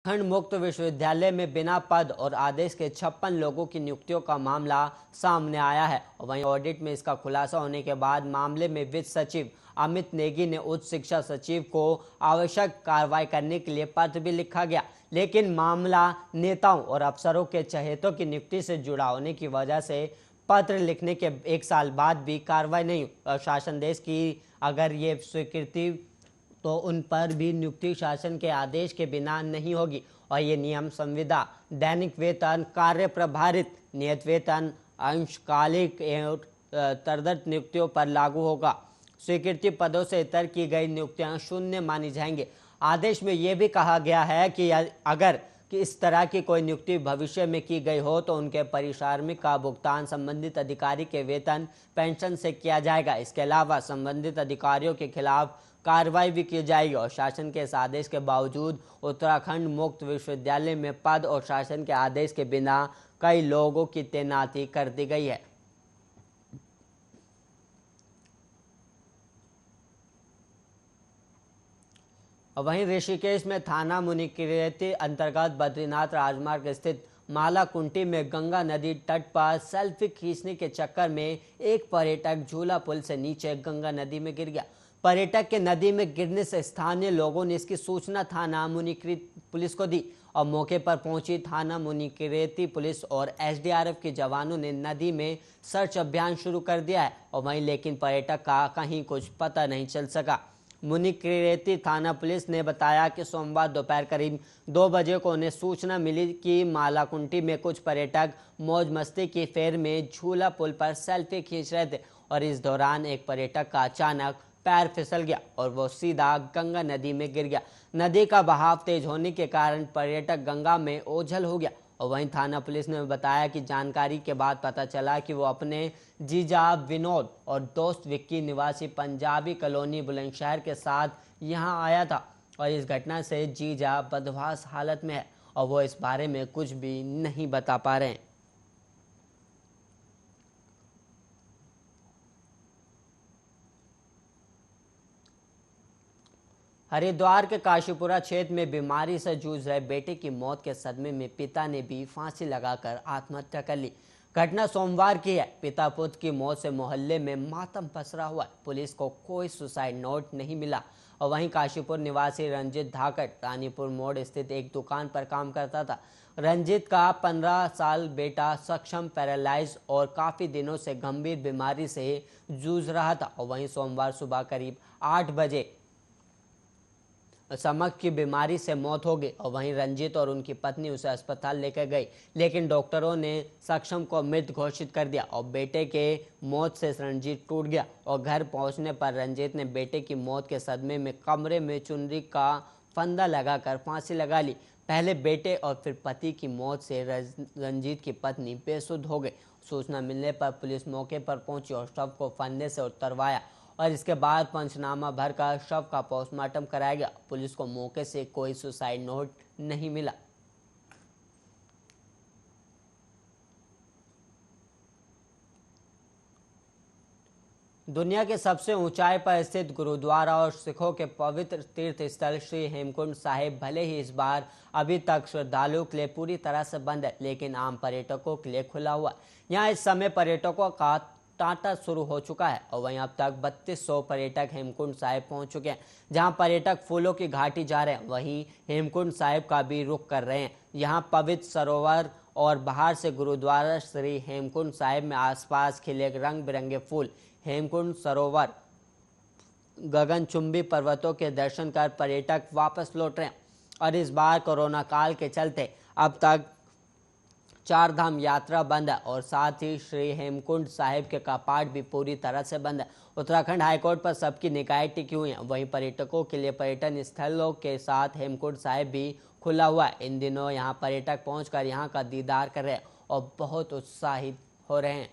खंड मुक्त विश्वविद्यालय में बिना पद और आदेश के 56 लोगों की नियुक्तियों का मामला सामने आया है और वहीं ऑडिट में इसका खुलासा होने के बाद मामले में वित्त सचिव अमित नेगी ने उच्च शिक्षा सचिव को आवश्यक कार्रवाई करने के लिए पत्र भी लिखा गया। लेकिन मामला नेताओं और अफसरों के चहेतों की नियुक्ति से जुड़ा होने की वजह से पत्र लिखने के 1 साल बाद भी कार्रवाई नहीं हुई। शासन देश की अगर ये स्वीकृति तो उन पर भी नियुक्ति शासन के आदेश के बिना नहीं होगी और ये नियम संविदा, दैनिक वेतन, कार्य प्रभारित, नियत वेतन, अंशकालिक एवं तरदर्थ नियुक्तियों पर लागू होगा। स्वीकृति पदों से इतर की गई नियुक्तियां शून्य मानी जाएंगी। आदेश में यह भी कहा गया है कि अगर इस तरह की कोई नियुक्ति भविष्य में की गई हो तो उनके पारिश्रमिक का भुगतान संबंधित अधिकारी के वेतन पेंशन से किया जाएगा। इसके अलावा संबंधित अधिकारियों के खिलाफ कार्रवाई भी की जाएगी और शासन के इस आदेश के बावजूद उत्तराखंड मुक्त विश्वविद्यालय में पद और शासन के आदेश के बिना कई लोगों की तैनाती कर दी गई है। वहीं ऋषिकेश में थाना मुनिकीरेती अंतर्गत बद्रीनाथ राजमार्ग स्थित मालाकुंटी में गंगा नदी तट पर सेल्फी खींचने के चक्कर में एक पर्यटक झूला पुल से नीचे गंगा नदी में गिर गया। पर्यटक के नदी में गिरने से स्थानीय लोगों ने इसकी सूचना थाना मुनिकीरेती पुलिस को दी और मौके पर पहुंची थाना मुनिकीरेती पुलिस और एसडीआरएफ के जवानों ने नदी में सर्च अभियान शुरू कर दिया है और वहीं लेकिन पर्यटक का कहीं कुछ पता नहीं चल सका। मुनिकीरेती थाना पुलिस ने बताया कि सोमवार दोपहर करीब 2 बजे को उन्हें सूचना मिली कि मालाकुंटी में कुछ पर्यटक मौज मस्ती की फेर में झूला पुल पर सेल्फी खींच रहे थे और इस दौरान एक पर्यटक का अचानक पैर फिसल गया और वो सीधा गंगा नदी में गिर गया। नदी का बहाव तेज होने के कारण पर्यटक गंगा में ओझल हो गया और वहीं थाना पुलिस ने बताया कि जानकारी के बाद पता चला कि वो अपने जीजा विनोद और दोस्त विक्की निवासी पंजाबी कॉलोनी बुलंदशहर के साथ यहां आया था और इस घटना से जीजा बदहवास हालत में है और वो इस बारे में कुछ भी नहीं बता पा रहे हैं। हरिद्वार के काशीपुरा क्षेत्र में बीमारी से जूझ रहे बेटे की मौत के सदमे में पिता ने भी फांसी लगाकर आत्महत्या कर ली। घटना सोमवार की है। पिता पुत्र की मौत से मोहल्ले में मातम पसरा हुआ है। पुलिस को कोई सुसाइड नोट नहीं मिला और वहीं काशीपुर निवासी रंजित धाकड़ रानीपुर मोड़ स्थित एक दुकान पर काम करता था। रंजित का 15 साल बेटा सक्षम पैरालाइज और काफी दिनों से गंभीर बीमारी से जूझ रहा था और वहीं सोमवार सुबह करीब 8 बजे समक की बीमारी से मौत हो गई और वहीं रंजीत और उनकी पत्नी उसे अस्पताल लेकर गई, लेकिन डॉक्टरों ने सक्षम को मृत घोषित कर दिया और बेटे के मौत से रंजीत टूट गया और घर पहुंचने पर रंजीत ने बेटे की मौत के सदमे में कमरे में चुनरी का फंदा लगाकर फांसी लगा ली। पहले बेटे और फिर पति की मौत से रंजीत की पत्नी बेसुध हो गई। सूचना मिलने पर पुलिस मौके पर पहुंची और शव को फंदे से उतरवाया और इसके बाद पंचनामा भरकर शव का पोस्टमार्टम कराया गया। पुलिस को मौके से कोई सुसाइड नोट नहीं मिला। दुनिया के सबसे ऊंचाई पर स्थित गुरुद्वारा और सिखों के पवित्र तीर्थ स्थल श्री हेमकुंड साहिब भले ही इस बार अभी तक श्रद्धालुओं के लिए पूरी तरह से बंद है, लेकिन आम पर्यटकों के लिए खुला हुआ। यहाँ इस समय पर्यटकों का तांता शुरू हो चुका है और वहीं अब तक 3200 पर्यटक हेमकुंड साहिब पहुंच चुके हैं। जहां पर्यटक फूलों की घाटी जा रहे हैं, वहीं हेमकुंड साहिब का भी रुख कर रहे हैं। यहां पवित्र सरोवर और बाहर से गुरुद्वारा श्री हेमकुंड साहिब में आसपास खिले रंग बिरंगे फूल। हेमकुंड सरोवर गगनचुंबी पर्वतों के दर्शन कर पर्यटक वापस लौट रहे हैं और इस बार कोरोना काल के चलते अब तक 4 धाम यात्रा बंद है और साथ ही श्री हेमकुंड साहिब के कपाट भी पूरी तरह से बंद है। उत्तराखंड हाईकोर्ट पर सबकी निगाहें टिकी हुई हैं। वहीं पर्यटकों के लिए पर्यटन स्थलों के साथ हेमकुंड साहिब भी खुला हुआ है। इन दिनों यहां पर्यटक पहुंचकर यहां का दीदार कर रहे हैं और बहुत उत्साहित हो रहे हैं।